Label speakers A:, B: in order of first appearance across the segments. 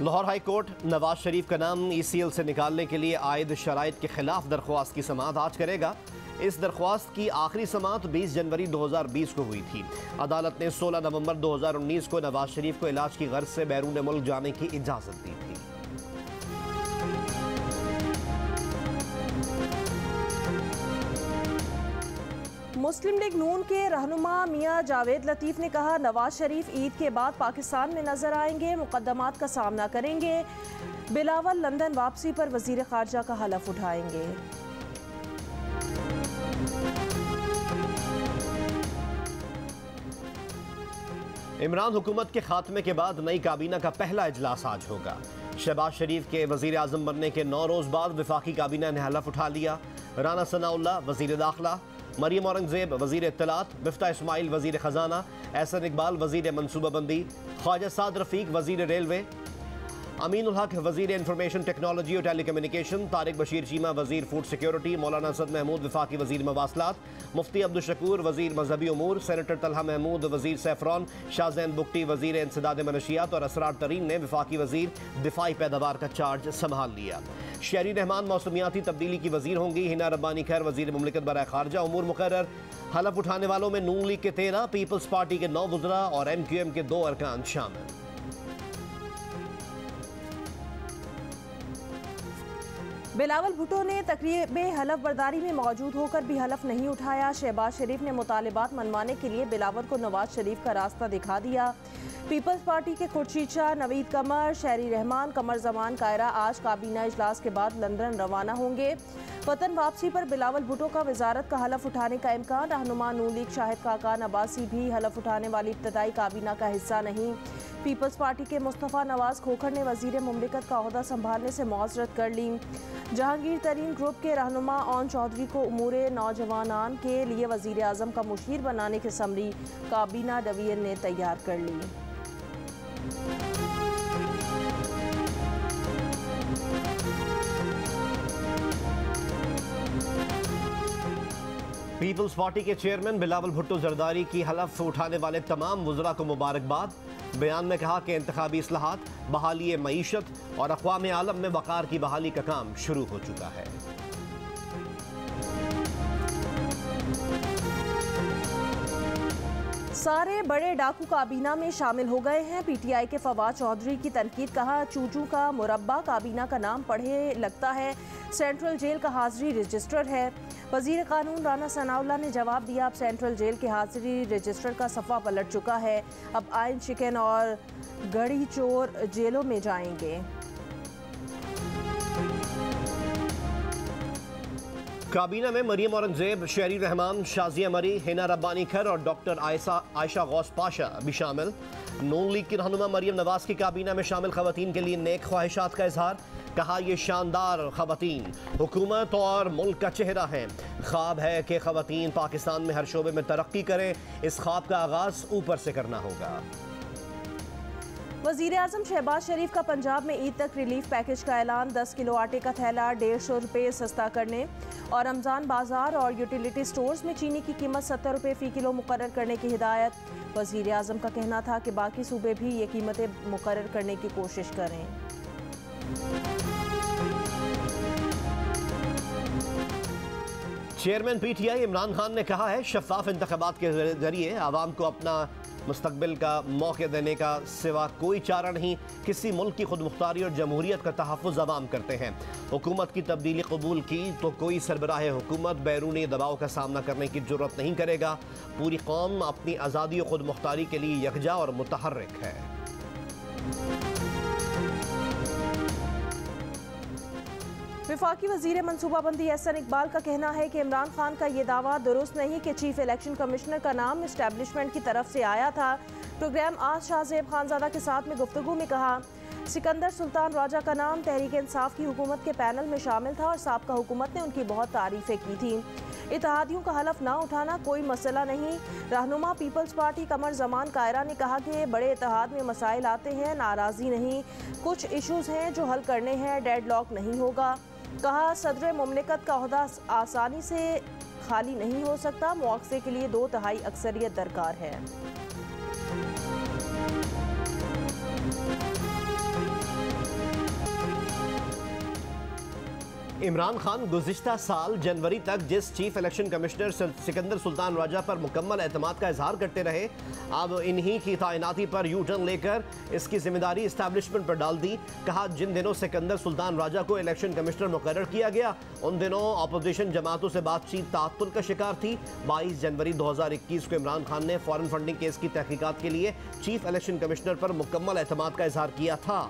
A: Lahore high court Nawaz Sharif का नाम ECL से निकालने के लिए आयद शराइत के खिलाफ दरख्वास्त की समाअत आज करेगा। इस दरख्वास्त की आखिरी समाअत 20 जनवरी 2020 को हुई थी। अदालत ने 16 नवंबर 2019 को नवाज शरीफ को इलाज की गर्ज से बैरून मुल्क जाने की इजाज़त दी थी।
B: मुस्लिम लीग नून के रहनुमा मियां जावेद लतीफ़ ने कहा, नवाज शरीफ ईद के बाद पाकिस्तान में नजर आएंगे, मुकद्दमात का सामना करेंगे। बिलावल लंदन वापसी पर वजीर खारजा का हलफ उठाएंगे।
A: इमरान हुकूमत के खात्मे के बाद नई काबीना का पहला इजलास आज होगा। शहबाज शरीफ के वजीर आजम बनने के 9 रोज बाद विफाकी काबीना ने हलफ उठा लिया। राना सनाउल्लाह वजीर दाखिला, मरियम औरंगजेब वजीर इत्तलात, मिफ्ता इस्माइल वजीर खजाना, एहसन इकबाल वजीर मनसूबाबंदी, ख्वाजा साद रफीक वजीर रेलवे, अमीनुल हक वजीर इंफॉर्मेशन टेक्नोलॉजी और टेलीकम्युनिकेशन, तारिक बशीर चीमा वजीर फूड सिक्योरिटी, मौलाना असद महमूद वफाकी वजीर मवासलात, मुफ्ती अब्दुल शकूर वजीर मजहबी उमूर, सेनेटर तलहा महमूद वजीर सैफरान, शाहजैन बुगटी वजीर इंसदाद मनशियात और असरार तरीन ने वफाकी वजीर दिफाई पैदावार का चार्ज संभाल लिया। शहरी रहमान मौसमियाती तब्दीली की वजीर होंगी। हिना रब्बानी खैर वजीर मुमलिकत बराए खारजा उमूर मुकर्रर। हलफ उठाने वालों में नून लीग के 13, पीपल्स पार्टी के 9 वज़रा और MQM के 2 अरकान शामिल।
B: बिलावल भुट्टो ने तकरीब हलफ बर्दारी में मौजूद होकर भी हलफ नहीं उठाया। शहबाज शरीफ ने मुतालिबात मनवाने के लिए बिलावल को नवाज शरीफ का रास्ता दिखा दिया। पीपल्स पार्टी के खुर्शीद शाह, नवीद कमर, शहरी रहमान, कमर जमान कायरा आज काबीना इजलास के बाद लंदन रवाना होंगे। वतन वापसी पर बिलावल भुट्टो का वजारत का हलफ उठाने का इम्कान। रहनुमा नून लीग शाहिद काकान अब्बासी भी हलफ उठाने वाली इब्तदाई काबीना का हिस्सा नहीं। पीपल्स पार्टी के मुस्तफ़ा नवाज खोखर ने वजीर मुमलिकत का ओहदा संभालने से मुआज़रत कर ली। जहांगीर तरीन ग्रुप के रहनुमा ओन चौधरी को उमूरे नौजवानान के लिए वजीर आज़म का मुशीर बनाने की समरी काबीना डिवीजन ने तैयार कर ली।
A: पीपल्स पार्टी के चेयरमैन बिलावल भुट्टो जरदारी की हलफ उठाने वाले तमाम वज़रा को मुबारकबाद। बयान में कहा कि इंतखाबी इस्लाहात, बहाली मईशत और अक़वाम आलम में वक़ार की बहाली का काम शुरू हो चुका है।
B: सारे बड़े डाकू काबीना में शामिल हो गए हैं। PTI के फवाद चौधरी की तनकीद, कहा चूचू का मुरब्बा काबीना का नाम पढ़े लगता है, सेंट्रल जेल का हाजिरी रजिस्टर है। वजीर कानून राना सनाउल्लाह ने जवाब दिया, अब सेंट्रल जेल के हाजिरी रजिस्टर का सफ़ा पलट चुका है, अब आइन शिकन और गढ़ी चोर जेलों में जाएंगे।
A: काबीना में मरियम औरंगजेब, शहरी रहमान, शाजिया मरी, हिना रब्बानी खैर और डॉक्टर आयशा गौस पाशा भी शामिल। नून लीग की रहनुमा मरियम नवाज की काबीना में शामिल खवातीन के लिए नेक ख्वाहिशात का इजहार। कहा, ये शानदार खवातीन हुकूमत और मुल्क का चेहरा हैं। ख्वाब है कि खवातीन पाकिस्तान में हर शोबे में तरक्की करें। इस ख्वाब का आगाज ऊपर से करना होगा।
B: वज़ीर आज़म शहबाज शरीफ का पंजाब में ईद तक रिलीफ पैकेज का ऐलान। 10 किलो आटे का थैला 150 रुपये सस्ता करने और रमज़ान बाजार और यूटिलिटी स्टोर्स में चीनी की कीमत 70 रुपये फ़ी किलो मुकर्रर करने की हिदायत। वज़ीर आज़म का कहना था कि बाकी सूबे भी ये कीमतें मुकर्रर करने की कोशिश करें।
A: चेयरमैन PTI इमरान खान ने कहा है, शफाफ इंतखाबात के जरिए आवाम को अपना मुस्तकबिल का मौके देने का सिवा कोई चारा नहीं। किसी मुल्क की खुद मुख्तारी और जमहूरियत का तहफ़्फ़ुज़ अवाम करते हैं। हुकूमत की तब्दीली कबूल की तो कोई सरबराह हुकूमत बैरूनी दबाव का सामना करने की ज़रूरत नहीं करेगा। पूरी कौम अपनी आज़ादी और खुद मुख्तारी के लिए यकजा और मुतहर्रिक है।
B: वफाकी वजीर मनसूबाबंदी एहसन इकबाल का कहना है कि इमरान खान का ये दावा दुरुस्त नहीं कि चीफ इलेक्शन कमिश्नर का नाम इस्टेब्लिशमेंट की तरफ से आया था। प्रोग्राम आज शाहजेब खानजादा के साथ में गुफ्तगू में कहा, सिकंदर सुल्तान राजा का नाम तहरीक इंसाफ की हुकूमत के पैनल में शामिल था और साबका हुकूमत ने उनकी बहुत तारीफें की थी। इत्तेहादियों का हलफ ना उठाना कोई मसला नहीं। रहनुमा पीपल्स पार्टी कमर जमान कायरा ने कहा कि बड़े इत्तेहाद में मसाइल आते हैं, नाराज़ी नहीं, कुछ इशूज़ हैं जो हल करने हैं, डेडलॉक नहीं होगा। कहा, सदर मुमलिकत का ओहदा आसानी से खाली नहीं हो सकता, मुआवजे के लिए 2/3 अक्सरियत दरकार है।
A: इमरान खान गुज़िश्ता साल जनवरी तक जिस chief election commissioner Sikandar Sultan Raja पर मुकम्मल एतमाद का इजहार करते रहे, अब इन्हीं की तैनाती पर यू टर्न लेकर इसकी जिम्मेदारी इस्टेब्लिशमेंट पर डाल दी। कहा, जिन दिनों सिकंदर सुल्तान राजा को इलेक्शन कमिश्नर मुकर्रर किया गया, उन दिनों अपोजिशन जमातों से बातचीत ताअत्तुल का शिकार थी। 22 जनवरी 2021 को इमरान खान ने फॉरेन फंडिंग केस की तहकीकात के लिए चीफ इलेक्शन कमिश्नर पर मुकम्मल एतमाद का इजहार किया था।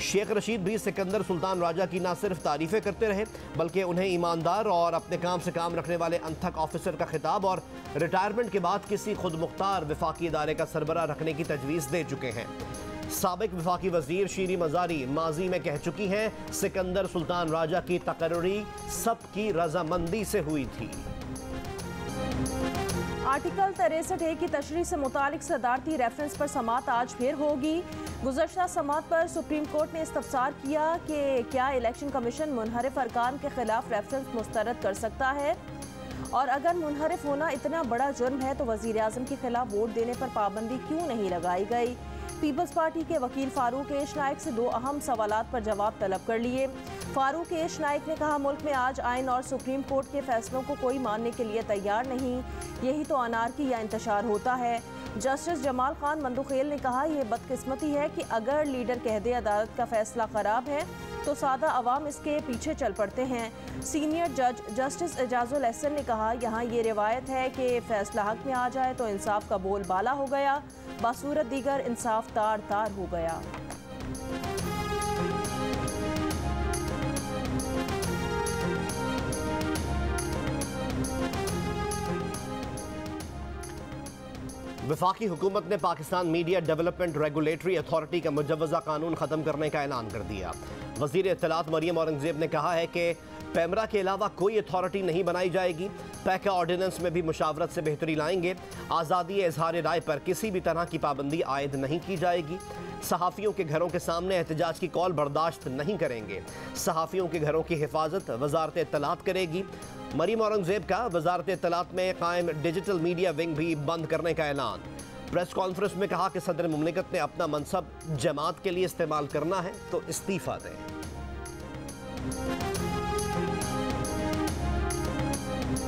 A: शेख रशीद भी सिकंदर सुल्तान राजा की न सिर्फ तारीफें करते रहे, बल्कि उन्हें ईमानदार और अपने काम से काम रखने वाले अनथक ऑफिसर का खिताब और रिटायरमेंट के बाद किसी खुद मुख्तार वफाकी इदारे का सरबराह रखने की तजवीज़ दे चुके हैं। साबिक वफाकी वजीर शीरी मजारी माजी में कह चुकी हैं, सिकंदर सुल्तान राजा की तकर्री सबकी रजामंदी से हुई थी।
B: आर्टिकल 63A की तशरीह से मुतालिक सदारती रेफरेंस पर समात आज फिर होगी। गुज़श्ता समात पर सुप्रीम कोर्ट ने इस्तफसार किया कि क्या इलेक्शन कमीशन मुनहरिफ अरकान के खिलाफ रेफरेंस मुस्तरद कर सकता है, और अगर मुनहरिफ होना इतना बड़ा जुर्म है तो वज़ीर आज़म के खिलाफ वोट देने पर पाबंदी क्यों नहीं लगाई गई। पीपल्स पार्टी के वकील फारूक एश नाइक से 2 अहम सवालात पर जवाब तलब कर लिए। फारूक एश नाइक ने कहा, मुल्क में आज आइन और सुप्रीम कोर्ट के फैसलों को कोई मानने के लिए तैयार नहीं, यही तो अनारकी या इंतशार होता है। जस्टिस जमाल खान मंदुखेल ने कहा, यह बदकिस्मती है कि अगर लीडर कह दे अदालत का फैसला ख़राब है तो सादा अवाम इसके पीछे चल पड़ते हैं। सीनियर जज जस्टिस एजाजुल एहसन ने कहा, यहाँ ये रिवायत है कि फैसला हक में आ जाए तो इंसाफ का बोल बाला हो गया, बासूरत दीगर इंसाफ तार तार हो गया।
A: वफाकी हुकूमत ने Pakistan media development regulatory authority का मुजव्वज़ा कानून ख़त्म करने का ऐलान कर दिया। वज़ीर इत्तलात मरियम औरंगज़ेब ने कहा है कि पैमरा के अलावा कोई अथॉरिटी नहीं बनाई जाएगी। पैका ऑर्डिनेंस में भी मुशावरत से बेहतरी लाएंगे। आज़ादी इजहार राय पर किसी भी तरह की पाबंदी आयद नहीं की जाएगी। सहाफ़ियों के घरों के सामने एहतजाज की कॉल बर्दाश्त नहीं करेंगे। सहाफ़ियों के घरों की हिफाजत वज़ारत इत्तलात करेगी। मरियम औरंगज़ेब का वज़ारत इत्तलात में कायम डिजिटल मीडिया विंग भी बंद करने का ऐलान। प्रेस कॉन्फ्रेंस में कहा कि सदर मुमलिकत ने अपना मनसब जमात के लिए इस्तेमाल करना है तो इस्तीफ़ा दें।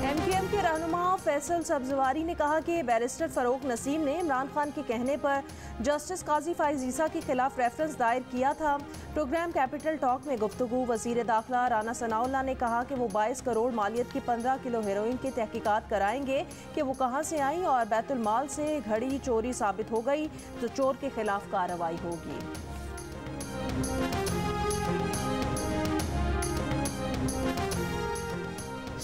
B: MKM के रहनुमा फैसल सब्जवारी ने कहा कि बैरिस्टर फ़रूक नसीम ने इमरान खान के कहने पर जस्टिस काजी फ़ाइज़ ईसा के खिलाफ रेफरेंस दायर किया था। प्रोग्राम कैपिटल टॉक में गुफ्तगू वज़ीर दाखिला राना सनाउल्लाह ने कहा कि वो 22 करोड़ मालियत की 15 किलो हेरोइन की तहकीकात कराएंगे कि वो कहाँ से आई, और बैतुल माल से घड़ी चोरी साबित हो गई तो चोर के खिलाफ कार्रवाई होगी।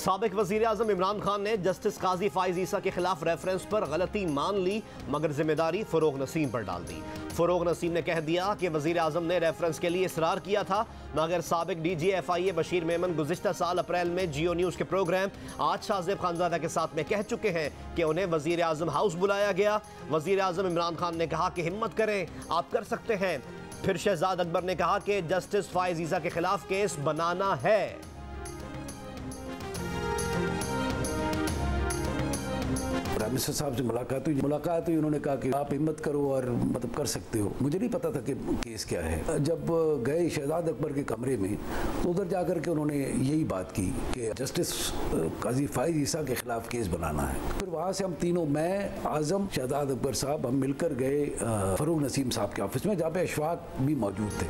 A: साबिक वज़ीर आज़म इमरान खान ने जस्टिस काजी फ़ाइज़ ईसा के खिलाफ रेफरेंस पर गलती मान ली, मगर जिम्मेदारी फ़रूक नसीम पर डाल दी। फ़रूक नसीम ने कह दिया कि वज़ीर आज़म ने रेफरेंस के लिए इसरार किया था, मगर साबिक DG FIA बशीर मेमन गुज़िश्ता साल अप्रैल में जियो न्यूज़ के प्रोग्राम आज शाहज़ेब खानज़ादा के साथ में कह चुके हैं कि उन्हें वज़ीर आज़म हाउस बुलाया गया। वज़ीर आज़म इमरान खान ने कहा कि हिम्मत करें, आप कर सकते हैं। फिर शहजाद अकबर ने कहा कि जस्टिस फ़ाइज़ ईसा के खिलाफ केस बनाना है।
C: प्राइम मिनिस्टर साहब से मुलाकात हुई, उन्होंने कहा कि आप हिम्मत करो और मतलब कर सकते हो। मुझे नहीं पता था कि केस क्या है। जब गए शहजाद अकबर के कमरे में तो उधर जाकर के उन्होंने यही बात की कि जस्टिस काजी फ़ाइज़ ईसा के खिलाफ केस बनाना है। फिर वहाँ से हम तीनों, मैं, आज़म, शहजाद अकबर साहब, हम मिलकर गए फ़रूक नसीम साहब के ऑफिस में, जहाँ पे अशफाक भी मौजूद थे।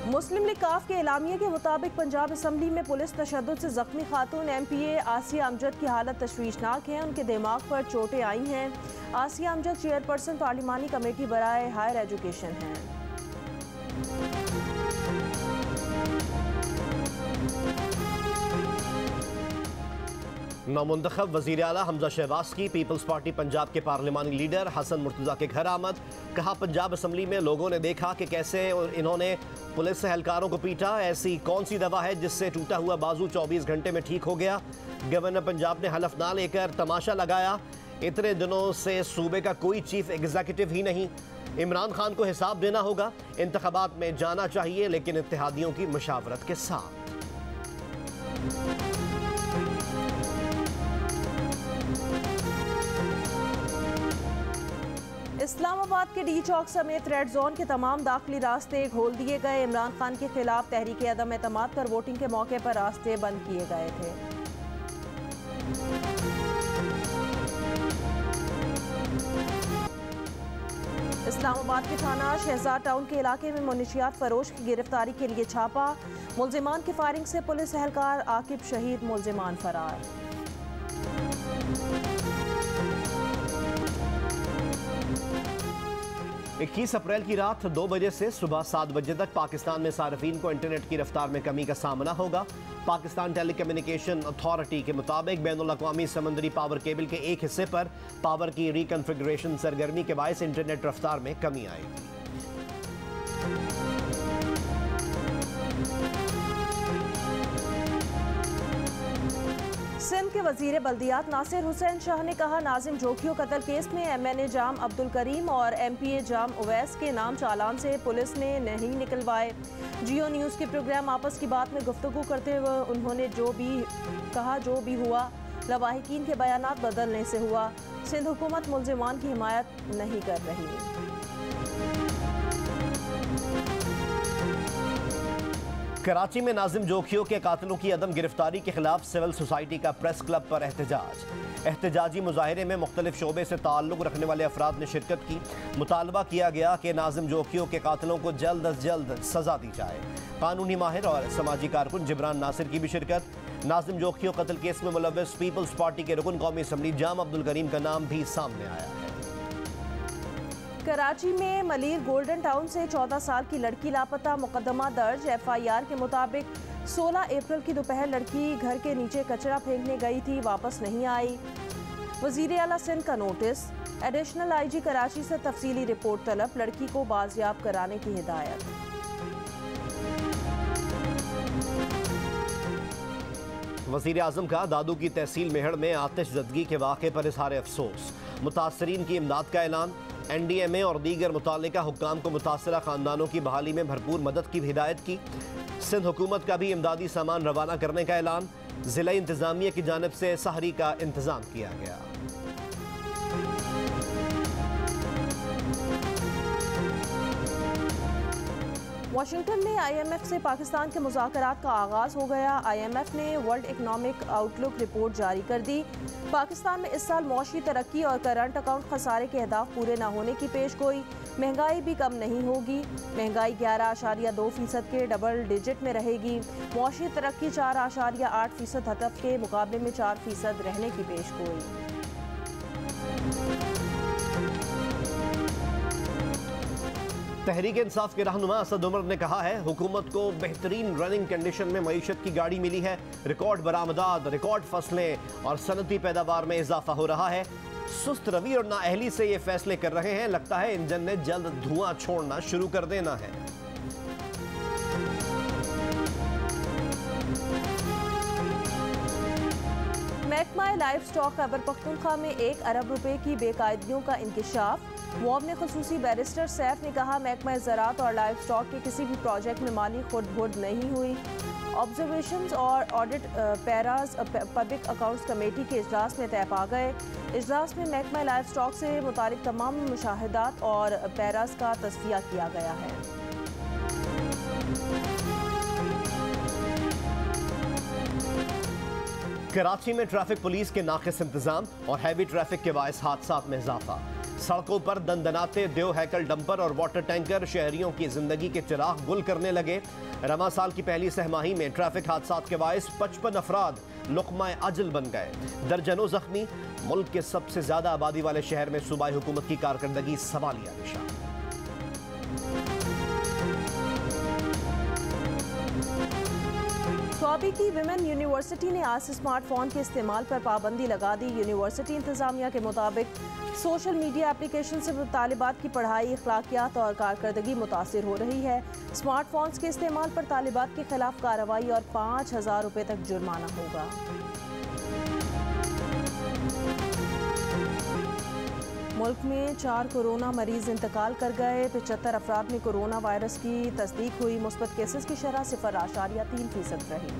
B: मुस्लिम लीग काफ के एलामिया के मुताबिक पंजाब असम्बली में पुलिस तशद्दुद से जख्मी खातून MPA आसिया अमजद की हालत तशवीशनाक है। उनके दिमाग पर चोटें आई हैं। आसिया अमजद चेयरपर्सन पार्लिमानी कमेटी बराए हायर एजुकेशन हैं।
A: नौमुंतखब वज़ीर आला हमजा शहबाज की पीपल्स पार्टी पंजाब के पार्लिमानी लीडर हसन मुर्तज़ा के घर आमद। कहा, पंजाब असम्बली में लोगों ने देखा कि कैसे इन्होंने पुलिस एहलकारों को पीटा। ऐसी कौन सी दवा है जिससे टूटा हुआ बाजू 24 घंटे में ठीक हो गया। गवर्नर पंजाब ने हलफ ना लेकर तमाशा लगाया। इतने दिनों से सूबे का कोई चीफ एग्जीक्यूटिव ही नहीं। इमरान खान को हिसाब देना होगा। इंतखाबात में जाना चाहिए, लेकिन इत्तेहादियों की मशावरत के साथ।
B: इस्लामाबाद के डी चौक समेत रेड जोन के तमाम दाखिली रास्ते खोल दिए गए। इमरान खान के खिलाफ तहरीक अदम एतमाद पर वोटिंग के मौके पर रास्ते बंद किए गए थे। इस्लामाबाद के थाना शहजाद टाउन के इलाके में मुनशियात फरोश की गिरफ्तारी के लिए छापा। मुलजिमान की फायरिंग से पुलिस एहलकार आकिब शहीद, मुलजिमान फरार।
A: 21 अप्रैल की रात 2 बजे से सुबह 7 बजे तक पाकिस्तान में सार्फिन को इंटरनेट की रफ्तार में कमी का सामना होगा। पाकिस्तान टेलीकम्युनिकेशन अथॉरिटी के मुताबिक बैनुल अक़वामी समंदरी पावर केबल के एक हिस्से पर पावर की रिकन्फिगरेशन सरगर्मी के बायस इंटरनेट रफ्तार में कमी आएगी।
B: सिंध के वजीर बल्दियात नासिर हुसैन शाह ने कहा, नाजिम जोखियों कत्ल केस में MNA जाम अब्दुल करीम और MPA जाम उवैस के नाम चालान से पुलिस ने नहीं निकलवाए। जियो न्यूज़ के प्रोग्राम आपस की बात में गुफ्तगू करते हुए उन्होंने जो भी हुआ लवाहिकीन के बयानात बदलने से हुआ। सिंध हुकूमत मुलजिमान की हिमायत नहीं कर रही।
A: कराची में नाजिम जोखियों के कातिलों की अदम गिरफ्तारी के खिलाफ सिविल सोसाइटी का प्रेस क्लब पर एहतजाजी मुजाहरे में मुख्तलिफ शोबे से ताल्लुक़ रखने वाले अफराद ने शिरकत की। मुतालबा किया गया कि नाजिम जोखियों के कातिलों को जल्द अज जल्द सजा दी जाए। कानूनी माहिर और समाजी कारकुन जिब्रान नासिर की भी शिरकत। नाजिम जोखियों कत्ल केस में मुलव्वस पीपल्स पार्टी के रुकन कौमी असम्बली जाम अब्दुल करीम का नाम भी सामने आया है।
B: कराची में मलीर गोल्डन टाउन से 14 साल की लड़की लापता, मुकदमा दर्ज। FIR के मुताबिक 16 अप्रैल की दोपहर लड़की घर के नीचे कचरा फेंकने गई थी, वापस नहीं आई। वजीर आला सिंध का नोटिस। एडिशनल IG कराची से तफसीली रिपोर्ट तलब, लड़की को बाजियाब कराने की हिदायत।
A: वज़ीर आज़म का दादू की तहसील मेहड़ में आतिश ज़दगी के वाक़े पर इज़हार अफसोस। मुतासरीन की इमदाद का ऐलान। NDMA और दीगर मुताल्लिका हुक्काम को मुतासरा ख़ानदानों की बहाली में भरपूर मदद की हिदायत की। सिंध हुकूमत का भी इमदादी सामान रवाना करने का ऐलान। ज़िला इंतज़ामिया की जानिब से सहरी का इंतज़ाम किया गया।
B: वाशिंगटन में IMF से पाकिस्तान के मुज़ाकरात का आगाज़ हो गया। IMF ने वर्ल्ड इकनॉमिक आउटलुक रिपोर्ट जारी कर दी। पाकिस्तान में इस साल मौशी तरक्की और करंट अकाउंट खसारे के अहदाफ पूरे न होने की पेशगोई। महंगाई भी कम नहीं होगी। महंगाई 11.2% के डबल डिजिट में रहेगी। मौशी तरक्की 4.8% हदफ के मुकाबले में 4% रहने की पेशगोई।
A: तहरीक इंसाफ के रहनुमा असद उमर ने कहा है, हुकूमत को बेहतरीन रनिंग कंडीशन में मईशत की गाड़ी मिली है। रिकॉर्ड बरामदात, रिकॉर्ड फसलें और सनती पैदावार में इजाफा हो रहा है। सुस्त रवि और नाअहली से ये फैसले कर रहे हैं। लगता है इंजन ने जल्द धुआं छोड़ना शुरू कर देना है।
B: महकमा लाइफ स्टॉक खैबर पख्तूनख्वा में 1 अरब रुपए की बेकायदगियों का इंकिशाफ। मुआवने खुसूसी बैरिस्टर सैफ ने कहा, महकमा ज़राअत और लाइफ स्टॉक के किसी भी प्रोजेक्ट में माली खुर्द-बुर्द नहीं हुई। ऑब्जर्वेशंस और audit paras public accounts committee के इजलास में तय पा गए। इजलास में महकमा लाइफ स्टॉक से मुतालिक तमाम मुशाहिदात और पैराज का तस्फिया किया गया है।
A: कराची में ट्रैफिक पुलिस के नाक़िस इंतजाम और हैवी ट्रैफिक के बायस हादसात में इजाफा। सड़कों पर दंदनाते देव हैकल डंपर और वाटर टैंकर शहरियों की जिंदगी के चिराग गुल करने लगे। रमा साल की पहली सहमाही में ट्रैफिक हादसात के बायस 55 अफराद लुक़मा अजल बन गए, दर्जनों जख्मी। मुल्क के सबसे ज्यादा आबादी वाले शहर में सूबाई हुकूमत की कारकर्दगी सवालिया निशान।
B: स्वाबी की विमेन यूनिवर्सिटी ने आज स्मार्टफोन के इस्तेमाल पर पाबंदी लगा दी। यूनिवर्सिटी इंतजामिया के मुताबिक सोशल मीडिया एप्लीकेशन से तालिबात की पढ़ाई, अखलाकियात और कारकर्दगी मुतासिर हो रही है। स्मार्टफोन्स के इस्तेमाल पर तालिबात के खिलाफ कार्रवाई और 5,000 रुपये तक जुर्माना होगा। मुल्क में 4 कोरोना मरीज इंतकाल कर गए। 75 अफराद में कोरोना वायरस की तस्दीक हुई। मुस्बत केसेस की शरह 0.3% रही।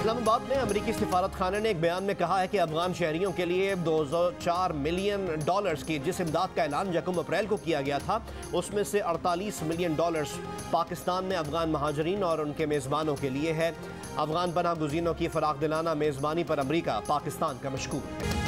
A: इस्लामाबाद में अमरीकी सिफारत खाने ने एक बयान में कहा है कि अफगान शहरियों के लिए $204 मिलियन की जिस इमदाद का ऐलान यकम अप्रैल को किया गया था, उसमें से $48 मिलियन पाकिस्तान में अफगान महाजरीन और उनके मेज़बानों के लिए है। अफगान पनाह गुज़ीनों की फराख दिलाना मेज़बानी पर अमरीका पाकिस्तान का मशकूर है।